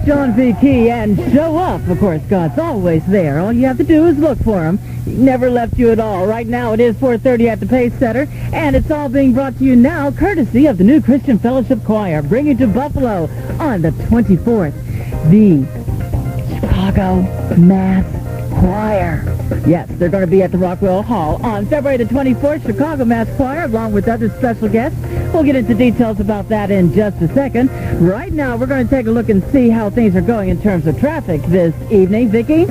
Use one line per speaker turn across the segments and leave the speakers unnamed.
Switch on the key and show up. Of course, God's always there. All you have to do is look for him. He never left you at all. Right now, it is 4:30 at the Pace Center, and it's all being brought to you now courtesy of the New Christian Fellowship Choir, bringing to Buffalo on the 24th, the Chicago Mass Choir. Yes, they're going to be at the Rockwell Hall on February the 24th, Chicago Mass Choir, along with other special guests. We'll get into details about that in just a second. Right now, we're going to take a look and see how things are going in terms of traffic this evening. Vicki?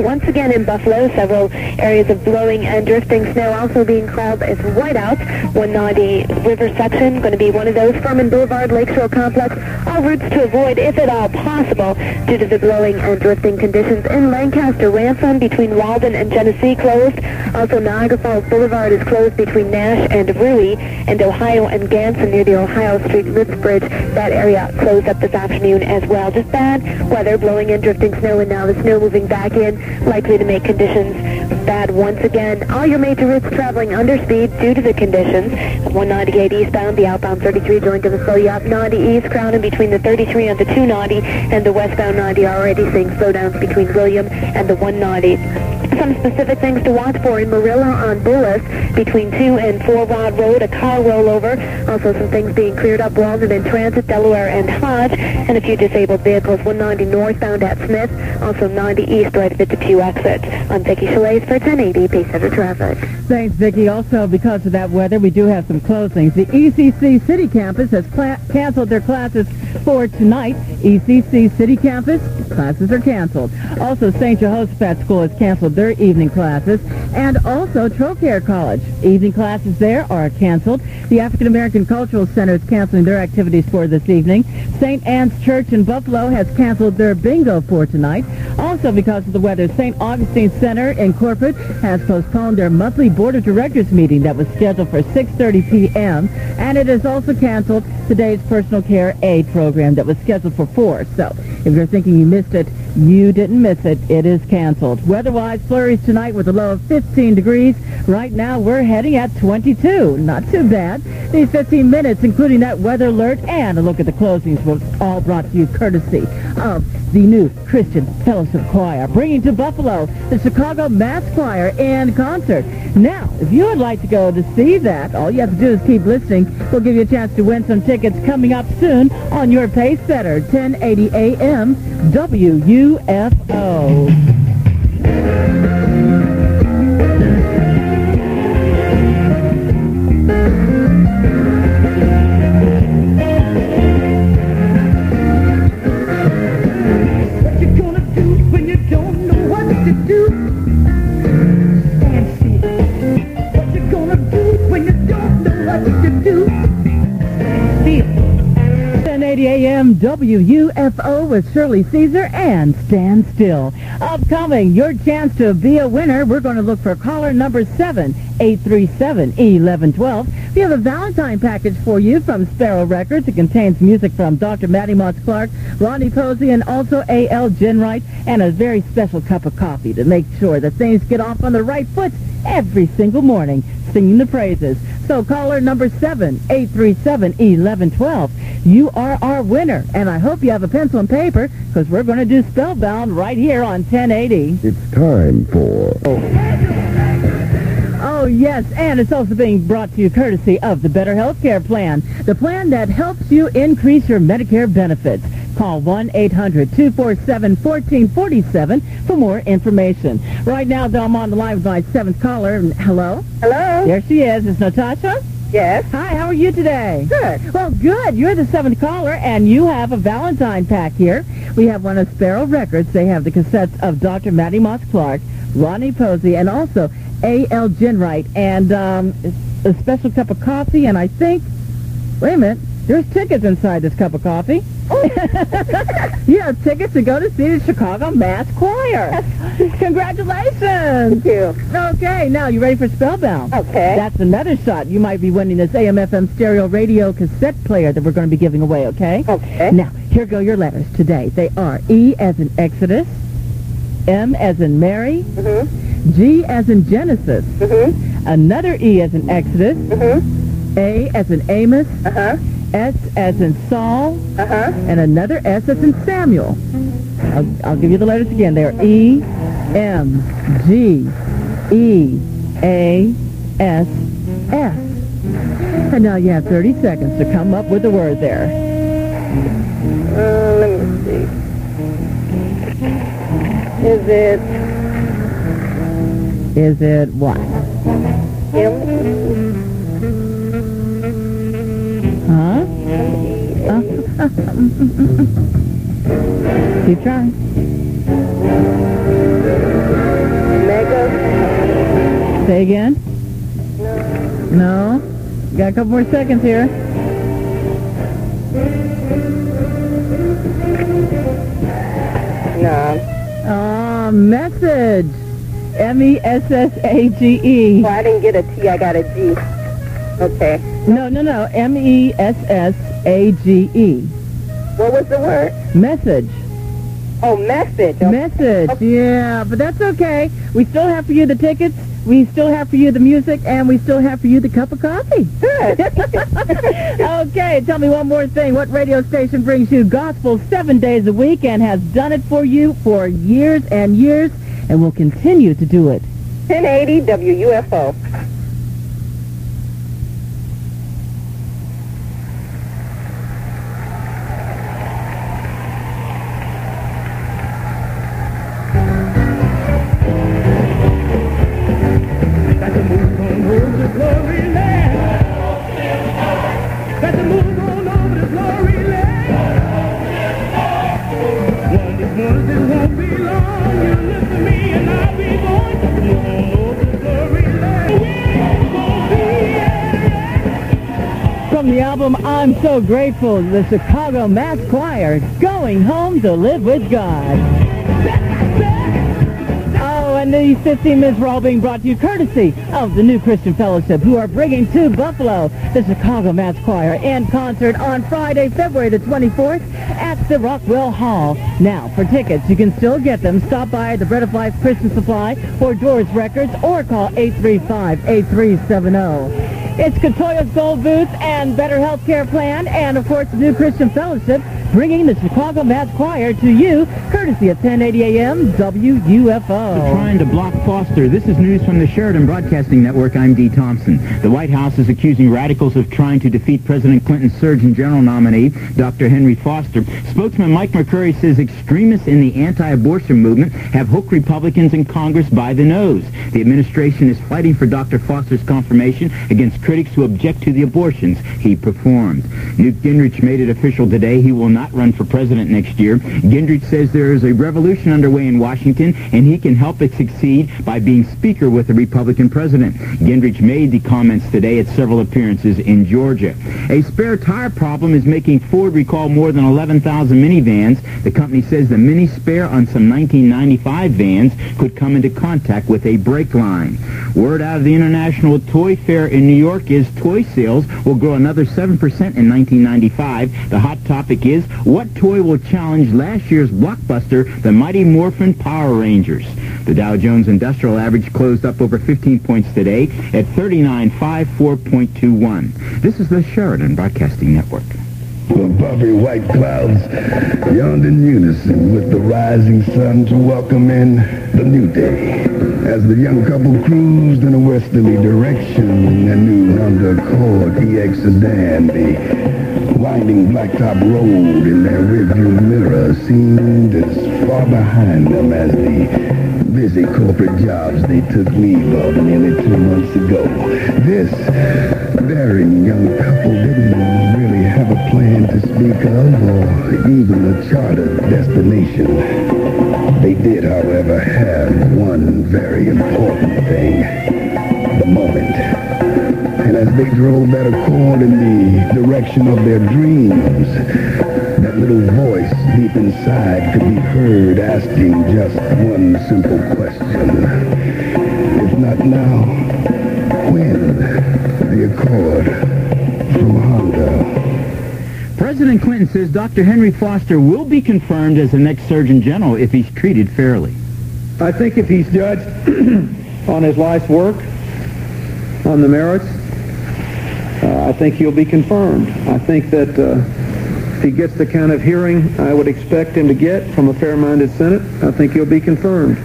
Once again in Buffalo, several areas of blowing and drifting snow, also being cloud as whiteouts. 190 river section, going to be one of those. Furman Boulevard, Lakeshore Complex, all routes to avoid if at all possible due to the blowing and drifting conditions. In Lancaster, Ransom between Walden and Genesee closed. Also Niagara Falls Boulevard is closed between Nash and Rui, and Ohio and Ganson near the Ohio Street Lifts Bridge. That area closed up this afternoon as well. Just bad weather, blowing and drifting snow, and now the snow moving back in, likely to make conditions bad once again. All your major routes traveling under speed due to the conditions. 198 eastbound, the outbound 33 joined to the slow yacht 90 east, crowding between the 33 and the 290, and the westbound 90 already seeing slowdowns between William and the 190. Some specific things to watch for in Marilla on Bullis between 2 and 4 Rod Road, a car rollover. Also some things being cleared up, Walden in Transit, Delaware and Hodge, and a few disabled vehicles. 190 northbound at Smith, also 90 east right at the Pew exit. I'm Vicki Chalet for 1080 Pace Center Traffic.
Thanks, Vicki. Also, because of that weather, we do have some closings. The ECC City Campus has canceled their classes for tonight. ECC City Campus, classes are canceled. Also, St. Jehoshaphat School has canceled their evening classes. And also, Trocaire College, evening classes there are canceled. The African American Cultural Center is canceling their activities for this evening. St. Anne's Church in Buffalo has canceled their bingo for tonight. Also, because of the weather, St. Augustine Center in Corporate has postponed their monthly Board of Directors meeting that was scheduled for 6:30 p.m. And it has also canceled today's personal care aid program that was scheduled for 4. So, if you're thinking you missed it, you didn't miss it. It is canceled. Weather-wise, flurries tonight with a low of 15 degrees. Right now, we're heading at 22. Not too bad. These 15 minutes, including that weather alert and a look at the closings, was all brought to you courtesy of the New Christian Fellowship Choir, bringing to Buffalo the Chicago Mass Choir in concert. Now, if you would like to go to see that, all you have to do is keep listening. We'll give you a chance to win some tickets coming up soon on your Pace Center, 1080 AM WUFO. AM WUFO with Shirley Caesar and Stand Still. Upcoming, your chance to be a winner. We're going to look for caller number 7, 837-1112. We have a Valentine package for you from Sparrow Records. It contains music from Dr. Mattie Moss Clark, Ronnie Posey, and also A.L. Ginwright, and a very special cup of coffee to make sure that things get off on the right foot every single morning, singing the praises. So caller number 7, 837-1112. You are our winner, and I hope you have a pencil and paper, because we're going to do Spellbound right here on 1080.
It's time for...
Oh, yes, and it's also being brought to you courtesy of the Better Healthcare Plan, the plan that helps you increase your Medicare benefits. Call 1-800-247-1447 for more information. Right now, though, I'm on the line with my 7th caller. Hello?
Hello?
There she is. It's Natasha?
Yes.
Hi, how are you today?
Good.
Well, good. You're the 7th caller, and you have a Valentine pack here. We have one of Sparrow Records. They have the cassettes of Dr. Mattie Moss Clark, Ronnie Posey, and also A.L. Ginwright, and a special cup of coffee, and I think, wait a minute, there's tickets inside this cup of coffee. You have tickets to go to see the Chicago Mass Choir. Congratulations.
Thank you.
Okay, now you ready for Spellbound?
Okay.
That's another shot. You might be winning this AM/FM stereo radio cassette player that we're going to be giving away, okay?
Okay.
Now, here go your letters today. They are E as in Exodus, M as in Mary, G as in Genesis, another E as in Exodus, A as in Amos,
Uh-huh.
S as in Saul,
Uh-huh.
and another S as in Samuel. I'll give you the letters again. They are E, M, G, E, A, S, S. And now you have 30 seconds to come up with a word there.
Let me see.
Is it what?
M?
Huh? Keep trying.
Mega?
Say again. No. Got a couple more seconds here.
No.
Message. M-E-S-S-A-G-E.
Well, I didn't get a T, I got a G. Okay.
No. M-E-S-S-A-G-E.
What was the word?
Message.
Oh, message. Okay.
Message. Yeah, but that's okay. We still have for you the tickets. We still have for you the music, and we still have for you the cup of coffee.
Good.
Okay, tell me one more thing. What radio station brings you gospel 7 days a week and has done it for you for years and years and will continue to do it?
1080 WUFO.
From the album I'm So Grateful, the Chicago Mass Choir, Going Home to Live with God. Oh, and these 15 minutes were all being brought to you courtesy of the New Christian Fellowship, who are bringing to Buffalo the Chicago Mass Choir in concert on Friday, February the 24th at the Rockwell Hall. Now, for tickets, you can still get them. Stop by the Bread of Life Christian Supply or Doors Records or call 835-8370. It's Katoya's Gold Boots and Better Healthcare Plan, and of course the New Christian Fellowship bringing the Chicago Mass Choir to you, courtesy of 1080 AM WUFO.
Trying to block Foster. This is news from the Sheridan Broadcasting Network. I'm Dee Thompson. The White House is accusing radicals of trying to defeat President Clinton's Surgeon General nominee, Dr. Henry Foster. Spokesman Mike McCurry says extremists in the anti-abortion movement have hooked Republicans in Congress by the nose. The administration is fighting for Dr. Foster's confirmation against critics who object to the abortions he performed. Newt Gingrich made it official today. He will not run for president next year. Gingrich says there is a revolution underway in Washington, and he can help it succeed by being speaker with the Republican president. Gingrich made the comments today at several appearances in Georgia. A spare tire problem is making Ford recall more than 11,000 minivans. The company says the mini spare on some 1995 vans could come into contact with a brake line. Word out of the International Toy Fair in New York is toy sales will grow another 7% in 1995. The hot topic is, what toy will challenge last year's blockbuster, the Mighty Morphin Power Rangers? The Dow Jones Industrial Average closed up over 15 points today at 3954.21. This is the Sheridan Broadcasting Network.
The puffy white clouds yawned in unison with the rising sun to welcome in the new day. As the young couple cruised in a westerly direction, a new Honda Accord EX sedan, the winding blacktop road in their rearview mirror seemed as far behind them as the busy corporate jobs they took leave of nearly 2 months ago. This daring young couple didn't really have a plan to speak of or even a chartered destination. They did, however, have one very important thing: the moment. And as they drove that Accord in the direction of their dreams, that little voice deep inside could be heard asking just one simple question. If not now, when? The Accord from Honda.
President Clinton says Dr. Henry Foster will be confirmed as the next Surgeon General if he's treated fairly.
I think if he's judged on his life's work, on the merits, I I think he'll be confirmed. I think that if he gets the kind of hearing I would expect him to get from a fair-minded Senate, I think he'll be confirmed.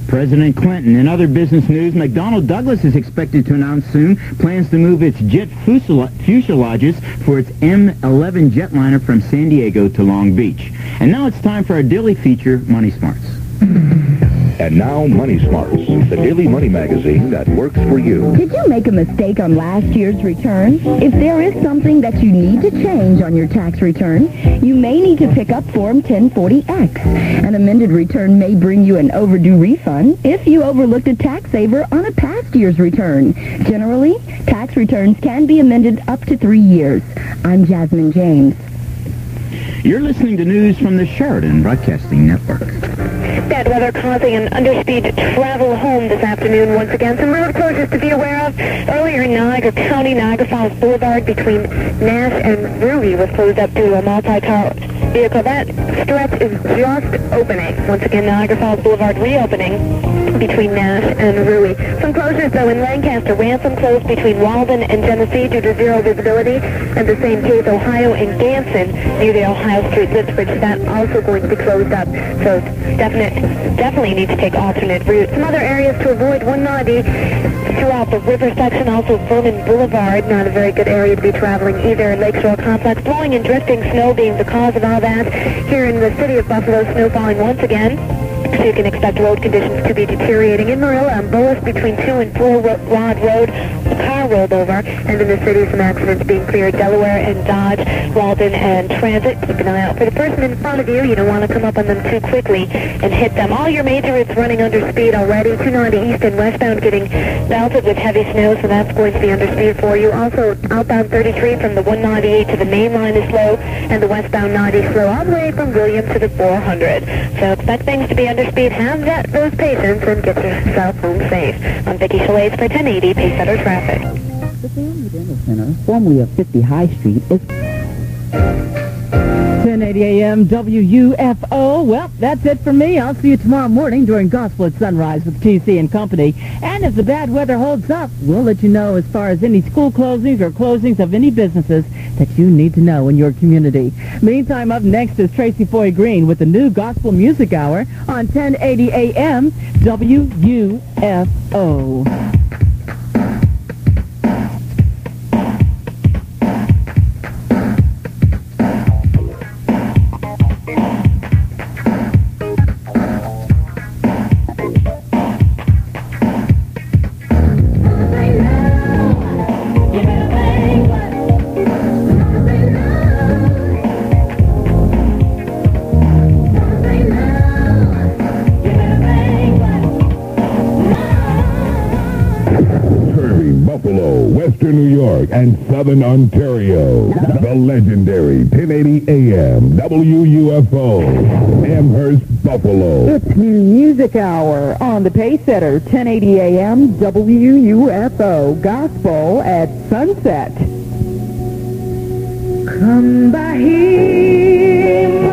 President Clinton. In other business news, McDonnell Douglas is expected to announce soon plans to move its jet fuselages for its M11 jetliner from San Diego to Long Beach. And now it's time for our daily feature, Money Smarts.
And now, Money Smarts, the daily money magazine that works for you.
Did you make a mistake on last year's return? If there is something that you need to change on your tax return, you may need to pick up Form 1040X. An amended return may bring you an overdue refund if you overlooked a tax saver on a past year's return. Generally, tax returns can be amended up to 3 years. I'm Jasmine James.
You're listening to news from the Sheridan Broadcasting Network.
Bad weather causing an underspeed travel home this afternoon once again. Some road closures to be aware of. Earlier in Niagara County, Niagara Falls Boulevard between Nash and Ruby was closed up due to a multi-car vehicle. That stretch is just opening. Once again, Niagara Falls Boulevard reopening between Nash and Ruby. Some closures, though, in Lancaster. Ransom closed between Walden and Genesee due to zero visibility. And the same case, Ohio and Ganson near the Ohio Street Litz Bridge. That also going to be closed up. So definitely need to take alternate routes. Some other areas to avoid: 190 throughout the river section. Also Vernon Boulevard, not a very good area to be traveling either. Lakeshore Complex, blowing and drifting snow being the cause of all that. Here in the city of Buffalo, snow falling once again. So you can expect road conditions to be deteriorating. In Marilla and Bullis between 2 and 4 Rod Road, a car rolled over. And in the city, some accidents being cleared. Delaware and Dodge, Walden and Transit. Keep an eye out for the person in front of you. You don't want to come up on them too quickly and hit them. All your major routes running under speed already. 290 east and westbound getting belted with heavy snow, so that's going to be under speed for you. Also, outbound 33 from the 198 to the main line is slow, and the westbound 90 slow all the way from William to the 400. So expect things to be under speed. Have those patience and get yourself home safe. I'm Vicki Shalais for 1080 Pacesetter Traffic.
The Family Dental Center, formerly of 50 High Street, is 1080 AM WUFO. Well, that's it for me. I'll see you tomorrow morning during Gospel at Sunrise with TC and Company. And if the bad weather holds up, we'll let you know as far as any school closings or closings of any businesses that you need to know in your community. Meantime, up next is Tracy Foy Green with the new Gospel Music Hour on 1080 AM WUFO.
Buffalo, Western New York, and Southern Ontario. The legendary 1080 AM WUFO, Amherst, Buffalo.
It's new Music Hour on the Pacesetter, 1080 AM WUFO, Gospel at Sunset. Come by here.